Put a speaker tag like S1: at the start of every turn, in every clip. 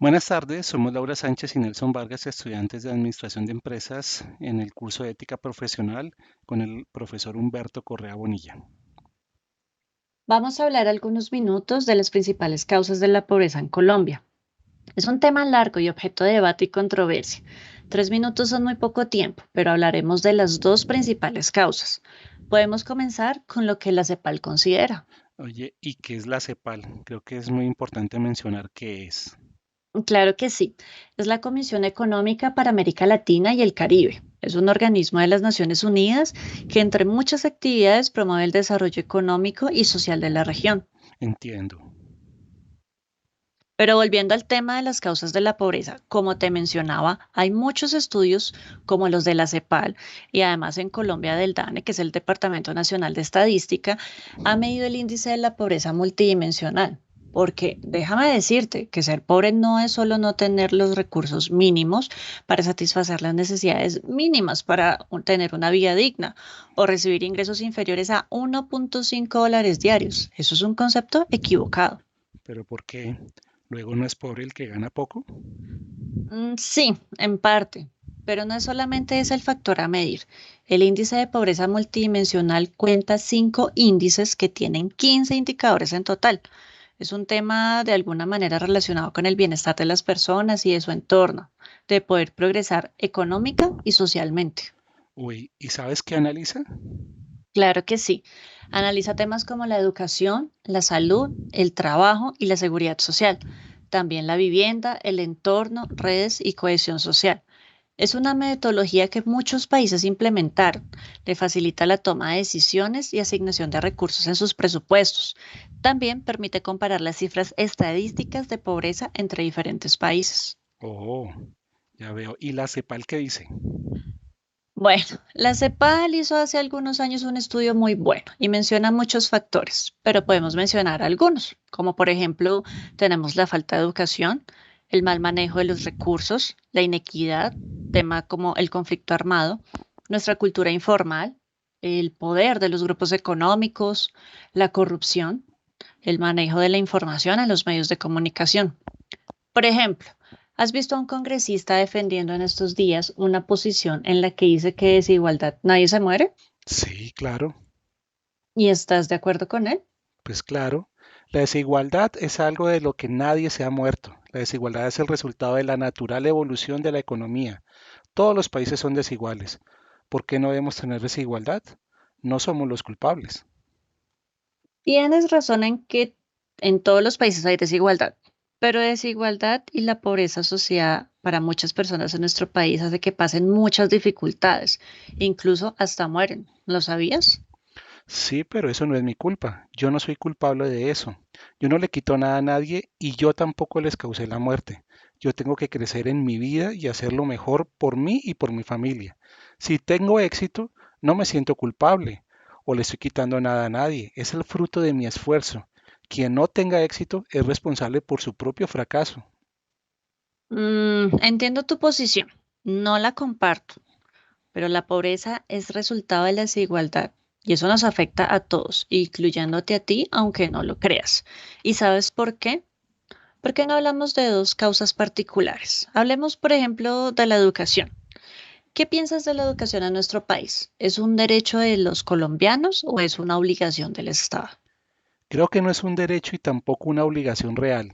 S1: Buenas tardes, somos Laura Sánchez y Nelson Vargas, estudiantes de Administración de Empresas en el curso de Ética Profesional con el profesor Humberto Correa Bonilla.
S2: Vamos a hablar algunos minutos de las principales causas de la pobreza en Colombia. Es un tema largo y objeto de debate y controversia. 3 minutos son muy poco tiempo, pero hablaremos de las dos principales causas. Podemos comenzar con lo que la CEPAL considera.
S1: Oye, ¿y qué es la CEPAL? Creo que es muy importante mencionar qué es.
S2: Claro que sí, es la Comisión Económica para América Latina y el Caribe. Es un organismo de las Naciones Unidas que, entre muchas actividades, promueve el desarrollo económico y social de la región.
S1: Entiendo.
S2: Pero volviendo al tema de las causas de la pobreza, como te mencionaba, hay muchos estudios como los de la CEPAL y además en Colombia del DANE, que es el Departamento Nacional de Estadística, ha medido el índice de la pobreza multidimensional. Porque déjame decirte que ser pobre no es solo no tener los recursos mínimos para satisfacer las necesidades mínimas para tener una vida digna o recibir ingresos inferiores a 1.5 dólares diarios. Eso es un concepto equivocado.
S1: ¿Pero por qué? ¿Luego no es pobre el que gana poco?
S2: Sí, en parte, pero no es solamente ese el factor a medir. El índice de pobreza multidimensional cuenta 5 índices que tienen 15 indicadores en total. Es un tema de alguna manera relacionado con el bienestar de las personas y de su entorno, de poder progresar económica y socialmente.
S1: Uy, ¿y sabes qué analiza?
S2: Claro que sí. Analiza temas como la educación, la salud, el trabajo y la seguridad social. También la vivienda, el entorno, redes y cohesión social. Es una metodología que muchos países implementaron. Le facilita la toma de decisiones y asignación de recursos en sus presupuestos. También permite comparar las cifras estadísticas de pobreza entre diferentes países.
S1: Oh, ya veo. ¿Y la CEPAL qué dice?
S2: Bueno, la CEPAL hizo hace algunos años un estudio muy bueno y menciona muchos factores, pero podemos mencionar algunos, como por ejemplo tenemos la falta de educación, el mal manejo de los recursos, la inequidad, tema como el conflicto armado, nuestra cultura informal, el poder de los grupos económicos, la corrupción, el manejo de la información en los medios de comunicación. Por ejemplo, ¿has visto a un congresista defendiendo en estos días una posición en la que dice que de desigualdad nadie se muere?
S1: Sí, claro,
S2: ¿Y estás de acuerdo con él?
S1: pues claro. La desigualdad es algo de lo que nadie se ha muerto. La desigualdad es el resultado de la natural evolución de la economía. Todos los países son desiguales. ¿Por qué no debemos tener desigualdad? No somos los culpables.
S2: Tienes razón en que en todos los países hay desigualdad, pero desigualdad y la pobreza asociada para muchas personas en nuestro país hace que pasen muchas dificultades, incluso hasta mueren. ¿Lo sabías?
S1: Sí, pero eso no es mi culpa. Yo no soy culpable de eso. Yo no le quito nada a nadie y yo tampoco les causé la muerte. Yo tengo que crecer en mi vida y hacerlo mejor por mí y por mi familia. Si tengo éxito, no me siento culpable o le estoy quitando nada a nadie. Es el fruto de mi esfuerzo. Quien no tenga éxito es responsable por su propio fracaso.
S2: Entiendo tu posición, no la comparto. Pero la pobreza es resultado de la desigualdad y eso nos afecta a todos, incluyéndote a ti, aunque no lo creas. ¿Y sabes por qué? ¿Por qué no hablamos de dos causas particulares? Hablemos, por ejemplo, de la educación. ¿Qué piensas de la educación en nuestro país? ¿Es un derecho de los colombianos o es una obligación del Estado?
S1: Creo que no es un derecho y tampoco una obligación real.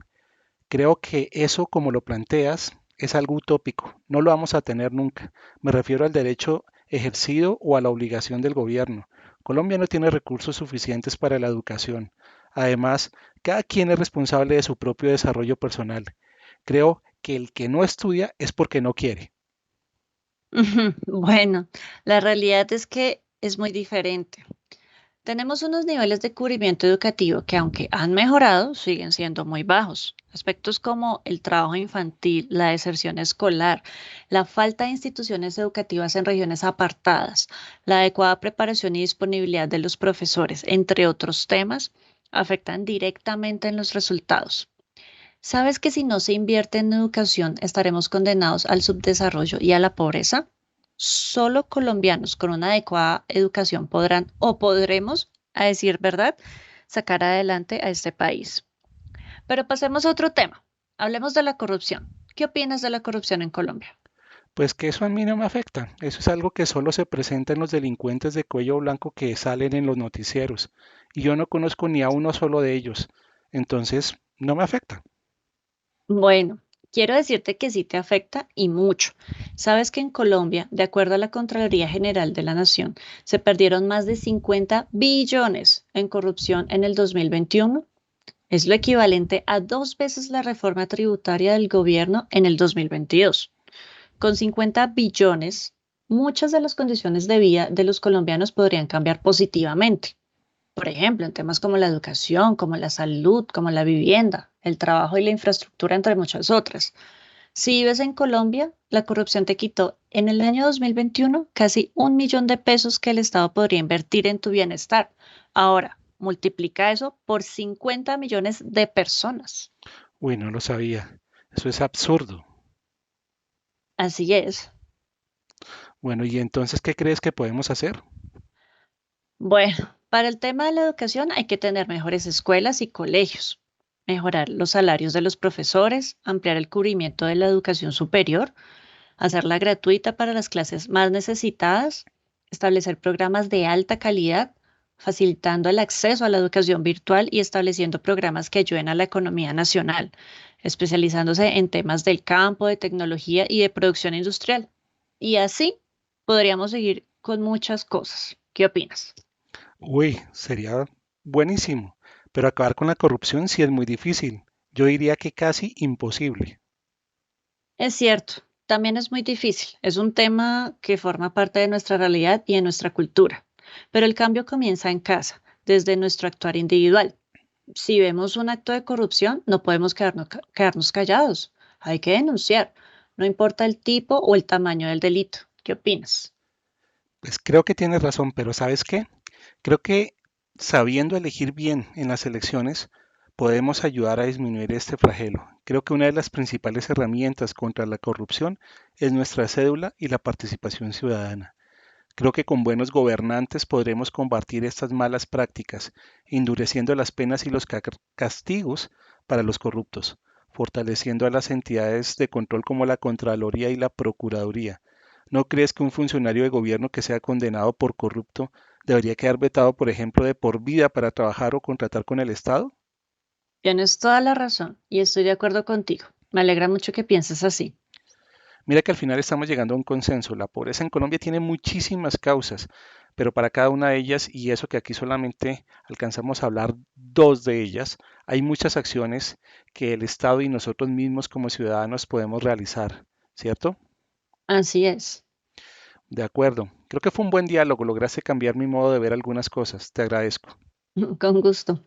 S1: Creo que eso, como lo planteas, es algo utópico. No lo vamos a tener nunca. Me refiero al derecho ejercido o a la obligación del gobierno. Colombia no tiene recursos suficientes para la educación. Además, cada quien es responsable de su propio desarrollo personal. Creo que el que no estudia es porque no quiere.
S2: Bueno, la realidad es que es muy diferente. Tenemos unos niveles de cubrimiento educativo que, aunque han mejorado, siguen siendo muy bajos. Aspectos como el trabajo infantil, la deserción escolar, la falta de instituciones educativas en regiones apartadas, la adecuada preparación y disponibilidad de los profesores, entre otros temas, afectan directamente en los resultados. ¿Sabes que si no se invierte en educación estaremos condenados al subdesarrollo y a la pobreza? Solo colombianos con una adecuada educación podrán o podremos, a decir verdad, sacar adelante a este país. Pero pasemos a otro tema. Hablemos de la corrupción. ¿Qué opinas de la corrupción en Colombia?
S1: Pues que eso a mí no me afecta. Eso es algo que solo se presenta en los delincuentes de cuello blanco que salen en los noticieros. Y yo no conozco ni a uno solo de ellos. Entonces, no me afecta.
S2: Bueno, quiero decirte que sí te afecta y mucho. Sabes que en Colombia, de acuerdo a la Contraloría General de la Nación, se perdieron más de 50 billones en corrupción en el 2021. Es lo equivalente a 2 veces la reforma tributaria del gobierno en el 2022. Con 50 billones, muchas de las condiciones de vida de los colombianos podrían cambiar positivamente. Por ejemplo, en temas como la educación, como la salud, como la vivienda, el trabajo y la infraestructura, entre muchas otras. Si vives en Colombia, la corrupción te quitó en el año 2021 casi 1 millón de pesos que el Estado podría invertir en tu bienestar. Ahora, multiplica eso por 50 millones de personas.
S1: Uy, no lo sabía. Eso es absurdo.
S2: Así es.
S1: Bueno, ¿y entonces qué crees que podemos hacer?
S2: Bueno, para el tema de la educación hay que tener mejores escuelas y colegios, mejorar los salarios de los profesores, ampliar el cubrimiento de la educación superior, hacerla gratuita para las clases más necesitadas, establecer programas de alta calidad, facilitando el acceso a la educación virtual y estableciendo programas que ayuden a la economía nacional, especializándose en temas del campo, de tecnología y de producción industrial. Y así podríamos seguir con muchas cosas. ¿Qué opinas?
S1: Uy, sería buenísimo. Pero acabar con la corrupción sí es muy difícil. Yo diría que casi imposible.
S2: Es cierto, también es muy difícil. Es un tema que forma parte de nuestra realidad y de nuestra cultura. Pero el cambio comienza en casa, desde nuestro actuar individual. Si vemos un acto de corrupción, no podemos quedarnos callados. Hay que denunciar, no importa el tipo o el tamaño del delito. ¿Qué opinas?
S1: Pues creo que tienes razón, pero ¿sabes qué? Creo que sabiendo elegir bien en las elecciones, podemos ayudar a disminuir este flagelo. Creo que una de las principales herramientas contra la corrupción es nuestra cédula y la participación ciudadana. Creo que con buenos gobernantes podremos combatir estas malas prácticas, endureciendo las penas y los castigos para los corruptos, fortaleciendo a las entidades de control como la Contraloría y la Procuraduría. ¿No crees que un funcionario de gobierno que sea condenado por corrupto debería quedar vetado, por ejemplo, de por vida para trabajar o contratar con el Estado?
S2: Tienes toda la razón y estoy de acuerdo contigo. Me alegra mucho que pienses así.
S1: Mira que al final estamos llegando a un consenso. La pobreza en Colombia tiene muchísimas causas, pero para cada una de ellas, y eso que aquí solamente alcanzamos a hablar dos de ellas, hay muchas acciones que el Estado y nosotros mismos como ciudadanos podemos realizar, ¿cierto?
S2: Así es.
S1: De acuerdo. Creo que fue un buen diálogo. Lograste cambiar mi modo de ver algunas cosas. Te agradezco.
S2: Con gusto.